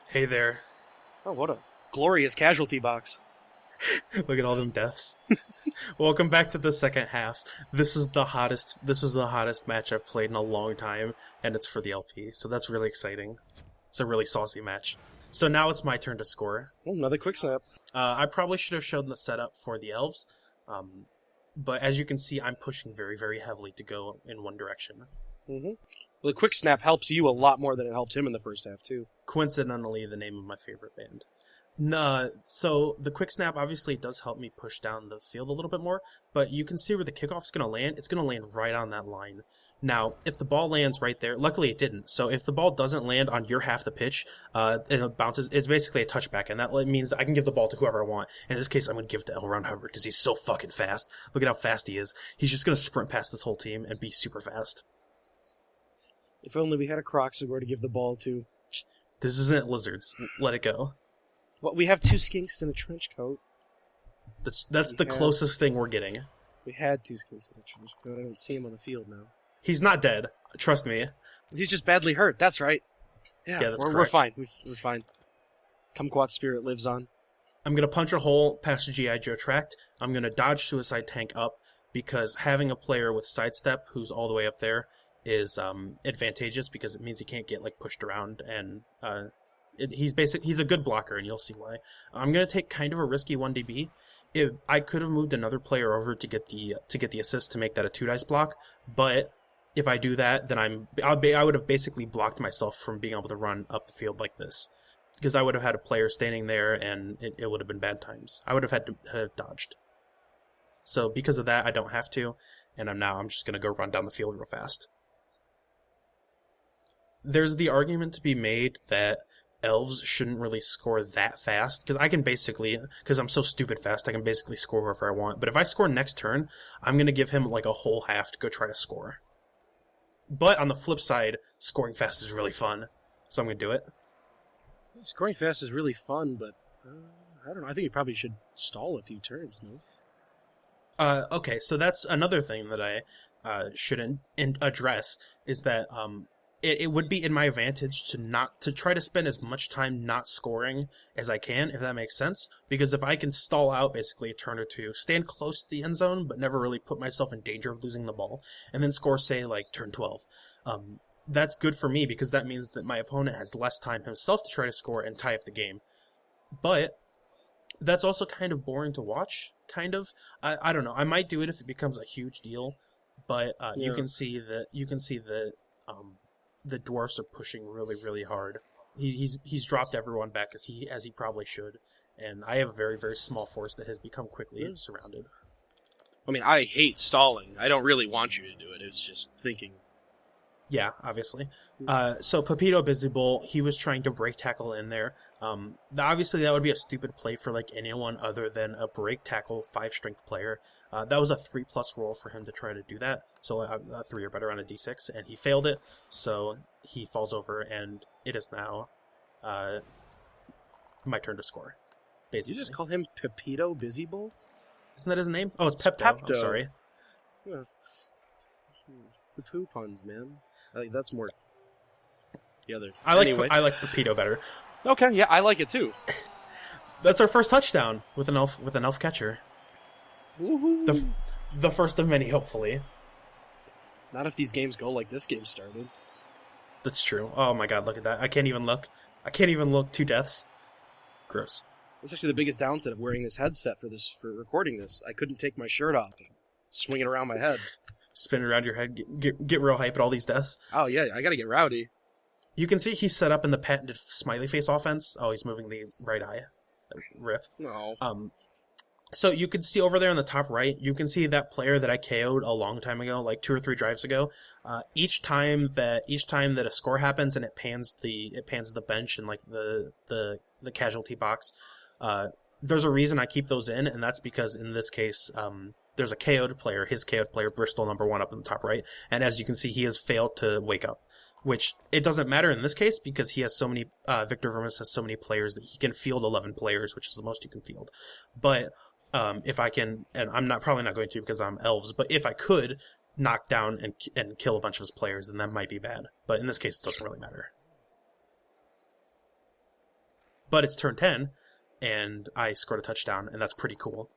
Hey there. Oh, what a glorious casualty box. Look at all them deaths. Welcome back to the second half. This is the hottest match I've played in a long time, and it's for the LP, so that's really exciting. It's a really saucy match. So now it's my turn to score. Oh, another quick snap. I probably should have shown the setup for the elves, but as you can see, I'm pushing very, very heavily to go in one direction. Mm-hmm. Well, the quick snap helps you a lot more than it helped him in the first half, too. Coincidentally, the name of my favorite band. No, so the quick snap obviously does help me push down the field a little bit more, but you can see where the kickoff's going to land. It's going to land right on that line. Now, if the ball lands right there, luckily it didn't. So if the ball doesn't land on your half the pitch, and it bounces, it's basically a touchback, and that means that I can give the ball to whoever I want. In this case, I'm going to give it to L. Ron Hubbard because he's so fucking fast. Look at how fast he is. He's just going to sprint past this whole team and be super fast. If only we had a Croxagore to give the ball to. This isn't Lizards. Let it go. Well, we have two skinks in a trench coat. That's the closest thing we're getting. We had two skinks in a trench coat. I don't see him on the field now. He's not dead. Trust me. He's just badly hurt. That's right. Yeah, that's we're correct. fine. We're fine. Kumquat's spirit lives on. I'm going to punch a hole past the G.I. Joe tract. I'm going to dodge Suicide Tank up because having a player with Sidestep who's all the way up there is advantageous because it means he can't get pushed around, and he's a good blocker, and you'll see why. I'm going to take kind of a risky 1dB. If I could have moved another player over to get the assist to make that a 2-dice block, but if I do that, then I would have basically blocked myself from being able to run up the field like this, because I would have had a player standing there, and it would have been bad times. I would have had to have dodged. So because of that, I don't have to, and I'm just going to go run down the field real fast. There's the argument to be made that elves shouldn't really score that fast, because I'm so stupid fast, I can basically score wherever I want. But if I score next turn, I'm going to give him a whole half to go try to score. But on the flip side, scoring fast is really fun, so I'm going to do it. Scoring fast is really fun, but I don't know. I think you probably should stall a few turns, no? Okay, so that's another thing that I should address, is that it would be in my advantage to try to spend as much time not scoring as I can, if that makes sense. Because if I can stall out basically a turn or two, stand close to the end zone, but never really put myself in danger of losing the ball, and then score, say, turn 12, that's good for me because that means that my opponent has less time himself to try to score and tie up the game. But that's also kind of boring to watch, kind of. I don't know. I might do it if it becomes a huge deal, but you can see that the Dwarfs are pushing really, really hard. He's dropped everyone back as he probably should, and I have a very, very small force that has become quickly surrounded. I mean, I hate stalling. I don't really want you to do it. It's just thinking. Yeah, obviously. So Pepito Busybull, he was trying to break tackle in there. Obviously, that would be a stupid play for anyone other than a break tackle 5-strength player. That was a 3+ roll for him to try to do that. So a 3 or better on a d6, and he failed it. So he falls over, and it is now my turn to score. Basically. Did you just call him Pepito Busybull? Isn't that his name? Oh, it's Pepto. I'm sorry. Yeah. The poo puns, man. I think that's more the other. I like Pepito better. Okay, yeah, I like it too. That's our first touchdown with an elf catcher. Woohoo! The first of many, hopefully. Not if these games go like this game started. That's true. Oh my god, look at that. I can't even look. 2 deaths. Gross. That's actually the biggest downside of wearing this headset for recording this. I couldn't take my shirt off and swing it around my head. Spin it around your head, get real hype at all these deaths. Oh yeah, I gotta get rowdy. You can see he's set up in the patented smiley face offense. Oh, he's moving the right eye. Rip. No. So you can see over there on the top right, you can see that player that I KO'd a long time ago, 2 or 3 drives ago. Each time that a score happens and it pans the bench and the casualty box, there's a reason I keep those in, and that's because in this case, there's a KO'd player, his KO'd player, Bristol #1 up in the top right, and as you can see, he has failed to wake up. Which, it doesn't matter in this case, because he has so many, Victor Vermis has so many players that he can field 11 players, which is the most you can field. But, if I can, and I'm probably not going to because I'm elves, but if I could knock down and kill a bunch of his players, then that might be bad. But in this case, it doesn't really matter. But it's turn 10, and I scored a touchdown, and that's pretty cool.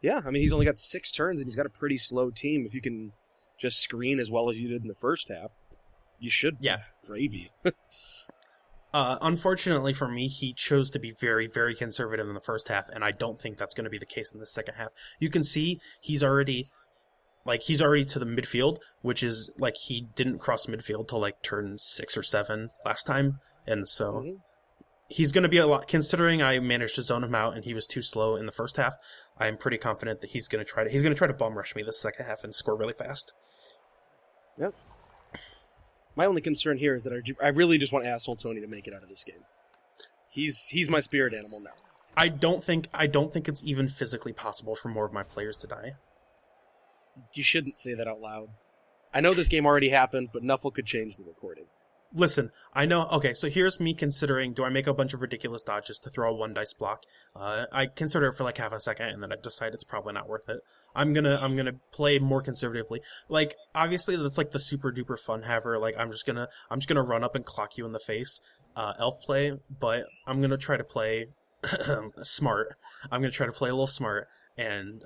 Yeah, I mean, he's only got 6 turns, and he's got a pretty slow team. If you can just screen as well as you did in the first half, you should be gravy. Unfortunately for me, he chose to be very, very conservative in the first half, and I don't think that's going to be the case in the second half. You can see he's already to the midfield, which is, like, he didn't cross midfield till, like, turn 6 or 7 last time, and so he's going to be a lot, considering I managed to zone him out and he was too slow in the first half. I'm pretty confident that he's going to try to bum rush me the second half and score really fast. Yep. My only concern here is that I really just want Asshole Tony to make it out of this game. He's my spirit animal now. I don't think it's even physically possible for more of my players to die. You shouldn't say that out loud. I know this game already happened, but Nuffle could change the recording. Listen, I know. Okay, so here's me considering: do I make a bunch of ridiculous dodges to throw a 1-dice block? I consider it for like half a second, and then I decide it's probably not worth it. I'm gonna play more conservatively. Like, obviously, that's like the super duper fun haver. Like, I'm just gonna run up and clock you in the face, elf play. But I'm gonna try to play smart. I'm gonna try to play a little smart and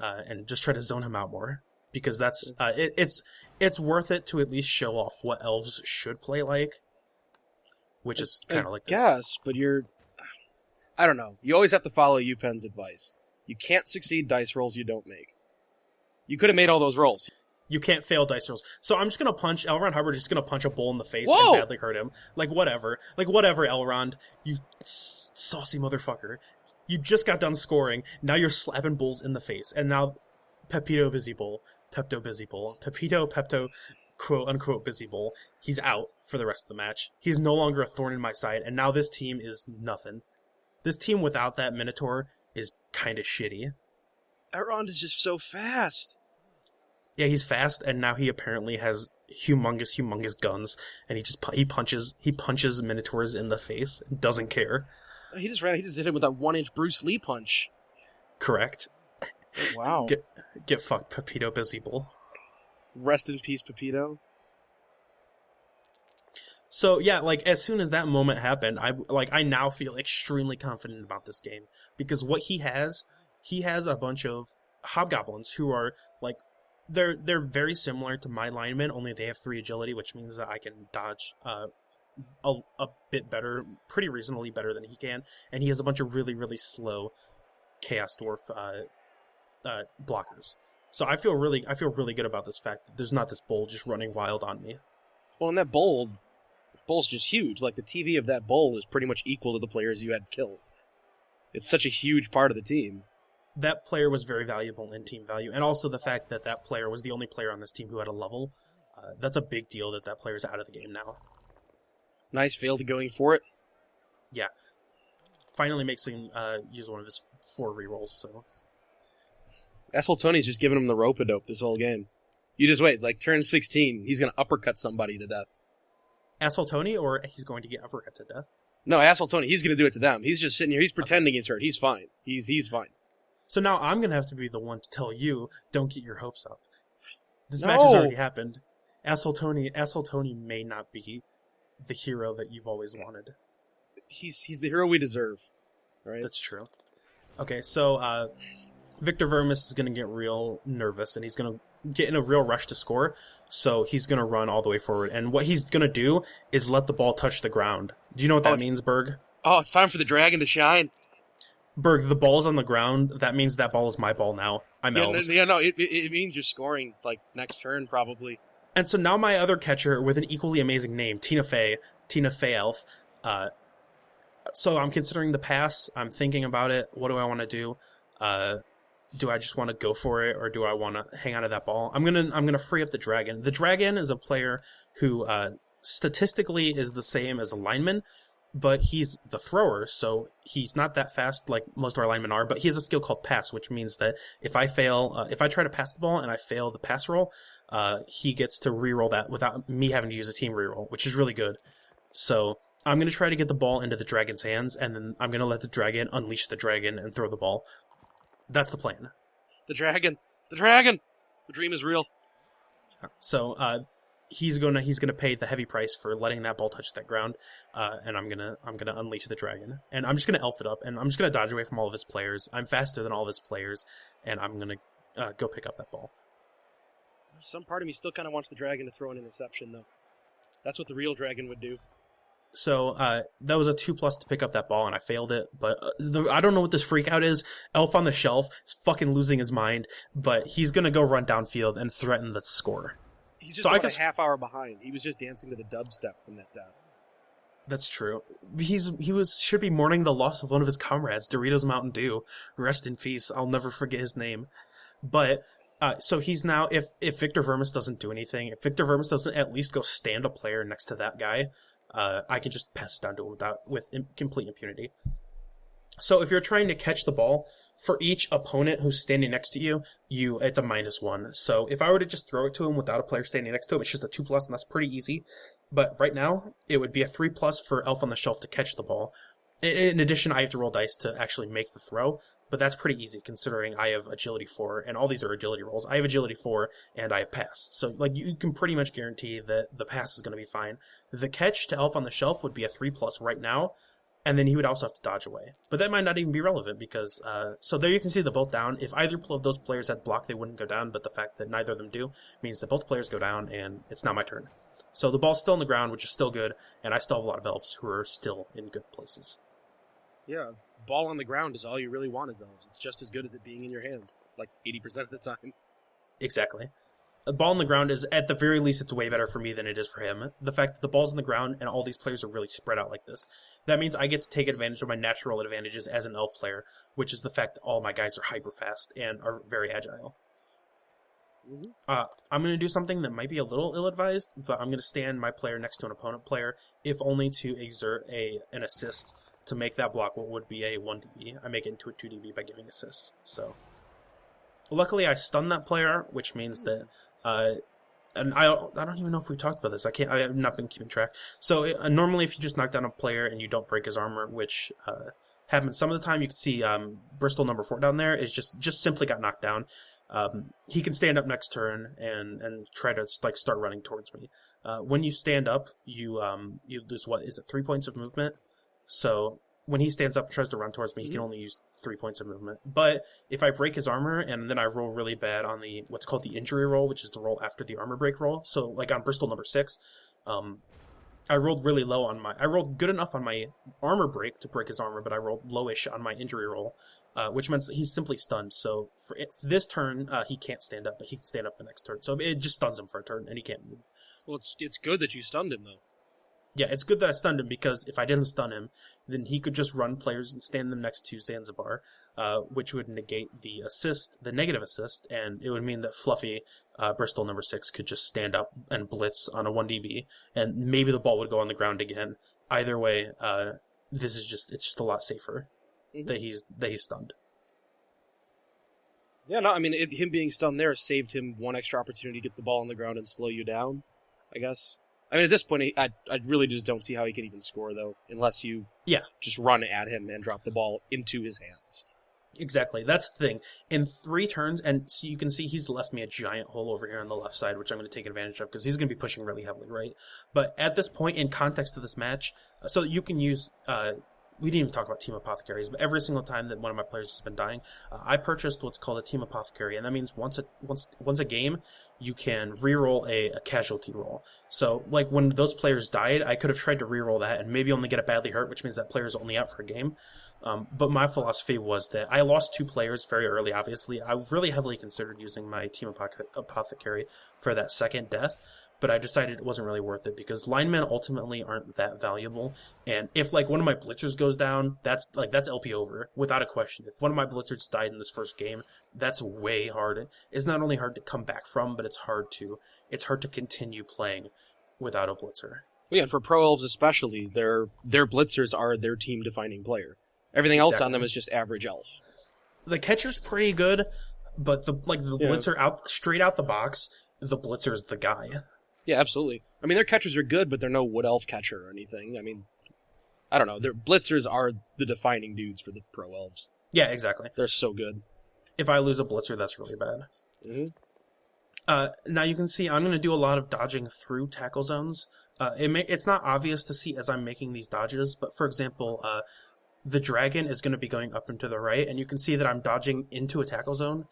just try to zone him out more, because that's it's worth it to at least show off what elves should play like. Which is kind of like this. Yes, but I don't know. You always have to follow UPenn's advice. You can't succeed dice rolls you don't make. You could have made all those rolls. You can't fail dice rolls. So I'm just going to punch, Elrond Hubbard is just going to punch a bull in the face Whoa! and badly hurt him. Like, whatever, Elrond. You saucy motherfucker. You just got done scoring. Now you're slapping bulls in the face. And now Pepito Busy Bull. Pepito Busy Bull. Pepito, quote-unquote busy bull, he's out for the rest of the match. He's no longer a thorn in my side, and now this team is nothing. This team without that Minotaur is kind of shitty. Elrond is just so fast. Yeah, he's fast, and now he apparently has humongous guns, and he punches Minotaurs in the face and doesn't care. He just hit him with that 1-inch Bruce Lee punch. Correct. Wow. Get fucked, Pepito Busy Bull. Rest in peace, Pepito. So yeah, like, as soon as that moment happened, I now feel extremely confident about this game, because what he has a bunch of hobgoblins who are like, they're very similar to my linemen, only they have 3 agility, which means that I can dodge a bit better, pretty reasonably better than he can, and he has a bunch of really, really slow Chaos Dwarf blockers. So I feel really good about this fact that there's not this bull just running wild on me. Well, and that bull's just huge. Like, the TV of that bull is pretty much equal to the players you had killed. It's such a huge part of the team. That player was very valuable in team value, and also the fact that that player was the only player on this team who had a level. That's a big deal that player's out of the game now. Nice, failed to going for it. Yeah. Finally makes him use one of his 4 rerolls, so... Asshole Tony's just giving him the rope-a-dope this whole game. You just wait, like, turn 16, he's going to uppercut somebody to death. Asshole Tony, or he's going to get uppercut to death? No, Asshole Tony, he's going to do it to them. He's just sitting here, he's pretending he's hurt. He's fine. He's fine. So now I'm going to have to be the one to tell you, don't get your hopes up. This match has already happened. Asshole Tony may not be the hero that you've always wanted. He's the hero we deserve. Right? That's true. Okay, so Victor Vermis is going to get real nervous, and he's going to get in a real rush to score, so he's going to run all the way forward. And what he's going to do is let the ball touch the ground. Do you know what that means, Berg? Oh, it's time for the dragon to shine. Berg, the ball's on the ground. That means that ball is my ball now. I'm elves. It means you're scoring, like, next turn, probably. And so now my other catcher with an equally amazing name, Tina Fey Elf. So I'm considering the pass. I'm thinking about it. What do I want to do? Do I just want to go for it, or do I want to hang on to that ball? I'm gonna free up the dragon. The dragon is a player who statistically is the same as a lineman, but he's the thrower, so he's not that fast like most of our linemen are. But he has a skill called pass, which means that if I try to pass the ball and I fail the pass roll, he gets to reroll that without me having to use a team reroll, which is really good. So I'm gonna try to get the ball into the dragon's hands, and then I'm gonna let the dragon unleash the dragon and throw the ball. That's the plan. The dragon! The dream is real. So he's gonna pay the heavy price for letting that ball touch that ground, and I'm gonna unleash the dragon, and I'm just gonna elf it up, and I'm just gonna dodge away from all of his players. I'm faster than all of his players, and I'm gonna go pick up that ball. Some part of me still kind of wants the dragon to throw an interception, though. That's what the real dragon would do. So that was a 2+ to pick up that ball, and I failed it. But I don't know what this freak out is. Elf on the Shelf is fucking losing his mind, but he's gonna go run downfield and threaten the score. He's just about a half hour behind. He was just dancing to the dubstep from that death. That's true. Should be mourning the loss of one of his comrades, Doritos Mountain Dew. Rest in peace. I'll never forget his name. But so he's now, if Victor Vermis doesn't do anything, if Victor Vermis doesn't at least go stand a player next to that guy, I can just pass it down to him with complete impunity. So if you're trying to catch the ball, for each opponent who's standing next to you, it's a -1. So if I were to just throw it to him without a player standing next to him, it's just a 2+, and that's pretty easy. But right now, it would be a 3+ for Elf on the Shelf to catch the ball. In addition, I have to roll dice to actually make the throw, but that's pretty easy considering I have agility 4, and all these are agility rolls. I have agility 4, and I have pass. So like you can pretty much guarantee that the pass is going to be fine. The catch to Elf on the Shelf would be a 3+ right now, and then he would also have to dodge away. But that might not even be relevant because, so there you can see they're both down. If either of those players had blocked, they wouldn't go down, but the fact that neither of them do means that both players go down, and it's now my turn. So the ball's still on the ground, which is still good, and I still have a lot of elves who are still in good places. Yeah, ball on the ground is all you really want as elves. It's just as good as it being in your hands, like 80% of the time. Exactly. A ball on the ground is, at the very least, it's way better for me than it is for him. The fact that the ball's on the ground and all these players are really spread out like this, that means I get to take advantage of my natural advantages as an elf player, which is the fact that all my guys are hyper fast and are very agile. Mm-hmm. I'm going to do something that might be a little ill-advised, but I'm going to stand my player next to an opponent player, if only to exert an assist to make that block what would be a 1dB. I make it into a 2dB by giving assists. So, luckily I stun that player, which means that, and I don't even know if we talked about this. I have not been keeping track. So normally if you just knock down a player and you don't break his armor, which happens some of the time, you can see Bristol number 4 down there is just simply got knocked down. He can stand up next turn and try to like start running towards me. When you stand up, you lose, what is it, 3 points of movement? So when he stands up and tries to run towards me, he can only use 3 points of movement. But if I break his armor and then I roll really bad on the what's called the injury roll, which is the roll after the armor break roll. So like on Bristol number 6, I rolled really low on I rolled good enough on my armor break to break his armor, but I rolled lowish on my injury roll, which means that he's simply stunned. So for this turn, he can't stand up, but he can stand up the next turn. So it just stuns him for a turn, and he can't move. Well, it's good that you stunned him, though. Yeah, it's good that I stunned him, because if I didn't stun him, then he could just run players and stand them next to Zanzibar, which would negate the negative assist, and it would mean that Fluffy, Bristol number 6, could just stand up and blitz on a 1dB, and maybe the ball would go on the ground again. Either way, it's just a lot safer that he's stunned. Yeah, no, I mean, him being stunned there saved him one extra opportunity to get the ball on the ground and slow you down, I guess. I mean, at this point, I really just don't see how he can even score, though, unless you just run at him and drop the ball into his hands. Exactly. That's the thing. In 3 turns, and so you can see he's left me a giant hole over here on the left side, which I'm going to take advantage of, because he's going to be pushing really heavily, right? But at this point, in context of this match, so you can use... we didn't even talk about Team Apothecaries, but every single time that one of my players has been dying, I purchased what's called a Team Apothecary, and that means once a game, you can reroll a casualty roll. So, like, when those players died, I could have tried to reroll that and maybe only get a badly hurt, which means that player's only out for a game. But my philosophy was that I lost 2 players very early, obviously. I really heavily considered using my Team Apothecary for that second death, but I decided it wasn't really worth it because linemen ultimately aren't that valuable. And if like one of my blitzers goes down, that's LP over without a question. If one of my blitzers died in this first game, that's way hard. It's not only hard to come back from, but it's hard to continue playing without a blitzer. Well, yeah, and for pro elves especially, their blitzers are their team defining player. Everything else on them is just average elf. The catcher's pretty good, but the blitzer out straight out the box, the blitzer's the guy. Yeah, absolutely. I mean, their catchers are good, but they're no wood elf catcher or anything. I mean, I don't know. Their blitzers are the defining dudes for the pro elves. Yeah, exactly. They're so good. If I lose a blitzer, that's really bad. Mm-hmm. Now you can see I'm going to do a lot of dodging through tackle zones. It's not obvious to see as I'm making these dodges, but for example, the dragon is going to be going up and to the right, and you can see that I'm dodging into a tackle zone.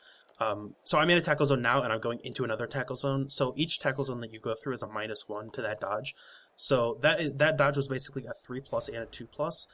So I'm in a tackle zone now, and I'm going into another tackle zone. So each tackle zone that you go through is a -1 to that dodge. So that dodge was basically a 3+ and a 2+.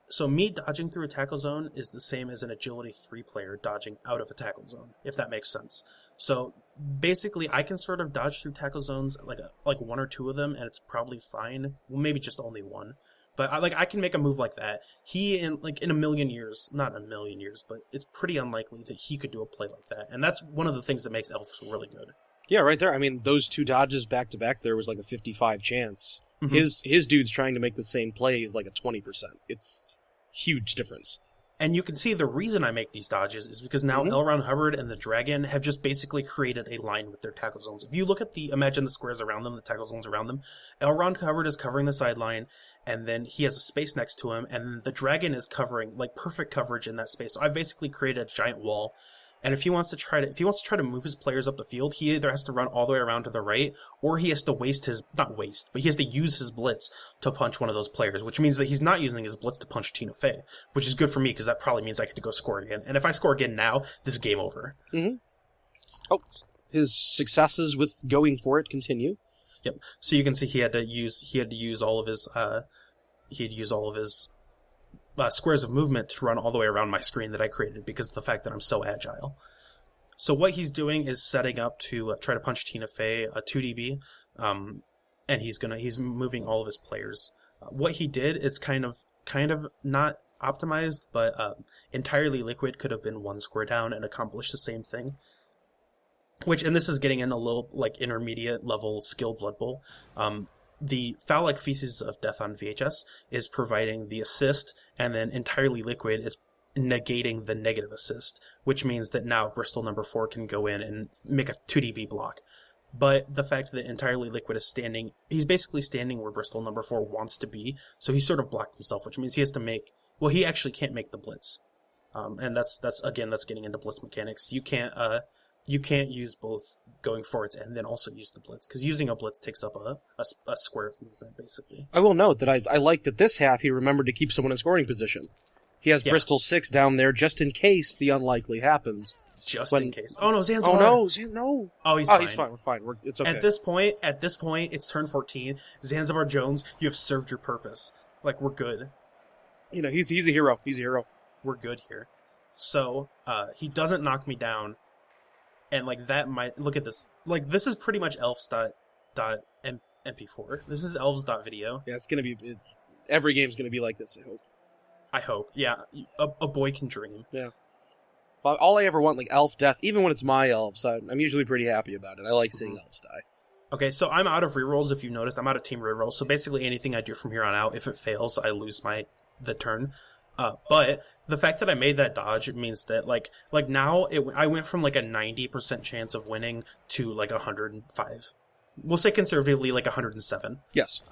So me dodging through a tackle zone is the same as an agility 3 player dodging out of a tackle zone, if that makes sense. So basically, I can sort of dodge through tackle zones, like one or two of them, and it's probably fine. Well, maybe just only one. But I can make a move like that. He in a million years, not a million years, but it's pretty unlikely that he could do a play like that. And that's one of the things that makes elves really good. Yeah, right there. I mean, those two dodges back to back, there was like a 55 chance. Mm-hmm. His dude's trying to make the same play is like a 20%. It's huge difference. And you can see the reason I make these dodges is because now L. Ron Hubbard and the Dragon have just basically created a line with their tackle zones. If you look at imagine the squares around them, the tackle zones around them, L. Ron Hubbard is covering the sideline, and then he has a space next to him, and the Dragon is covering, like, perfect coverage in that space. So I've basically created a giant wall. And if he wants to try to move his players up the field, he either has to run all the way around to the right, or he has to he has to use his blitz to punch one of those players, which means that he's not using his blitz to punch Tina Fey, which is good for me because that probably means I get to go score again. And if I score again now, this is game over. Mm-hmm. Oh, his successes with going for it continue. Yep. So you can see he had to use all of his squares of movement to run all the way around my screen that I created because of the fact that I'm so agile. So what he's doing is setting up to try to punch Tina Fey, a 2DB, and he's moving all of his players. What he did is kind of not optimized, but Entirely Liquid could have been one square down and accomplished the same thing. And this is getting in a little like intermediate level skill Blood Bowl. The Phallic Feces of Death on VHS is providing the assist, and then Entirely Liquid is negating the negative assist, which means that now Bristol number 4 can go in and make a 2DB block. But the fact that Entirely Liquid is he's basically standing where Bristol number 4 wants to be, so he sort of blocked himself, which means he has to he actually can't make the blitz. And that's getting into blitz mechanics. You can't use both going forwards and then also use the blitz, because using a blitz takes up a square of movement, basically. I will note that I like that this half he remembered to keep someone in scoring position. He has Bristol 6 down there just in case the unlikely happens. In case. Oh no, Zanzibar! Oh no, no! Oh, he's fine. He's fine. We're fine. It's okay. At this point, it's turn 14. Zanzibar Jones, you have served your purpose. Like, we're good. You know, he's a hero. He's a hero. We're good here. So, he doesn't knock me down. And, like, that might... Look at this. Like, this is pretty much elves.mp4. This is elves.video. Yeah, it's going to be... Every game's going to be like this, I hope. I hope. Yeah. A boy can dream. Yeah. Well, all I ever want, like, elf death, even when it's my elves, I'm usually pretty happy about it. I like seeing elves die. Okay, so I'm out of rerolls, if you noticed. I'm out of team rerolls. So basically anything I do from here on out, if it fails, I lose the turn. But the fact that I made that dodge means that like now I went from like a 90% chance of winning to like 105. We'll say conservatively like 107. Yes.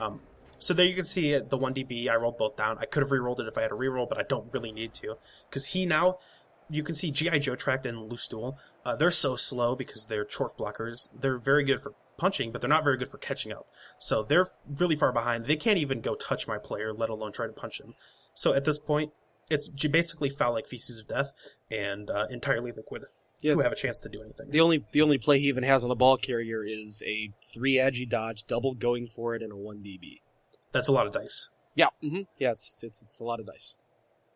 So there you can see the 1DB. I rolled both down. I could have rerolled it if I had a reroll, but I don't really need to, because you can see G.I. Joe Tract and Loose Stool. They're so slow because they're Chorf blockers. They're very good for punching, but they're not very good for catching up. So they're really far behind. They can't even go touch my player, let alone try to punch him. So at this point, it's basically Phallic Feces of Death and Entirely Liquid who have a chance to do anything. The only play he even has on the ball carrier is a 3 agi dodge, double going for it, and a 1DB. That's a lot of dice. Yeah, yeah, it's a lot of dice.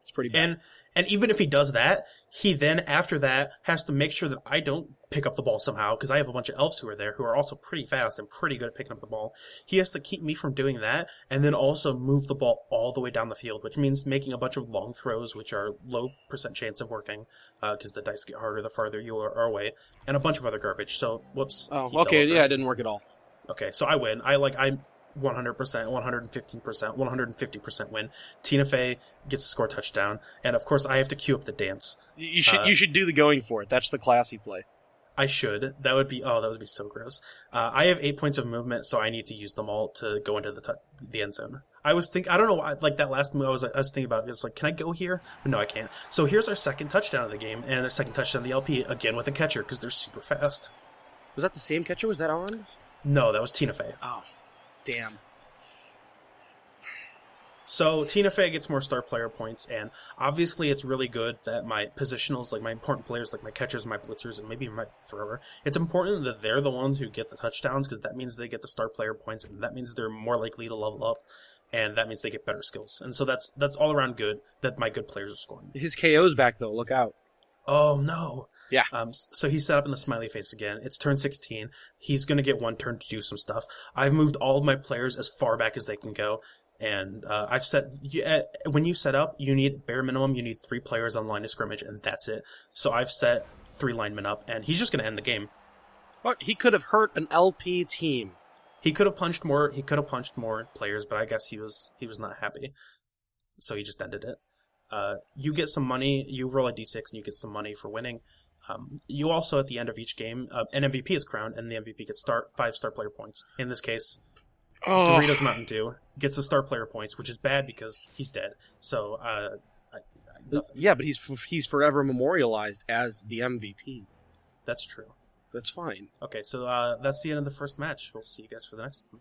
It's pretty bad. And even if he does that, he then, after that, has to make sure that I don't pick up the ball somehow, because I have a bunch of elves who are there who are also pretty fast and pretty good at picking up the ball. He has to keep me from doing that, and then also move the ball all the way down the field, which means making a bunch of long throws, which are low % chance of working, because the dice get harder the farther you are away, and a bunch of other garbage. So, whoops. Oh, okay, yeah, it didn't work at all. Okay, so I win. I'm 100%, 115%, 150% win. Tina Fey gets to score a touchdown, and of course I have to queue up the dance. You should do the going for it. That's the classy play. I should. That would be so gross. I have 8 points of movement, so I need to use them all to go into the end zone. I don't know why, like that last move I was thinking about, it's like, can I go here? No, I can't. So here's our second touchdown of the game, and our second touchdown of the LP, again with a catcher, because they're super fast. Was that the same catcher? Was that on? No, that was Tina Fey. Oh, damn. So Tina Fey gets more star player points, and obviously it's really good that my positionals, like my important players, like my catchers, my blitzers, and maybe my thrower, it's important that they're the ones who get the touchdowns, because that means they get the star player points, and that means they're more likely to level up, and that means they get better skills. And so that's all around good that my good players are scoring. His KO's back, though. Look out. Oh, no. Yeah. So he's set up in the smiley face again. It's turn 16. He's going to get one turn to do some stuff. I've moved all of my players as far back as they can go. And I've set when you set up, you need bare minimum. You need 3 players on line of scrimmage, and that's it. So I've set 3 linemen up, and he's just going to end the game. But he could have hurt an LP team. He could have punched more. He could have punched more players, but I guess he was not happy, so he just ended it. You get some money. You roll a d6, and you get some money for winning. You also, at the end of each game, an MVP is crowned, and the MVP gets 5 star player points. In this case, Doritos Mountain Dew gets the star player points, which is bad because he's dead. So, yeah, but he's forever memorialized as the MVP. That's true. So that's fine. Okay, so that's the end of the first match. We'll see you guys for the next one.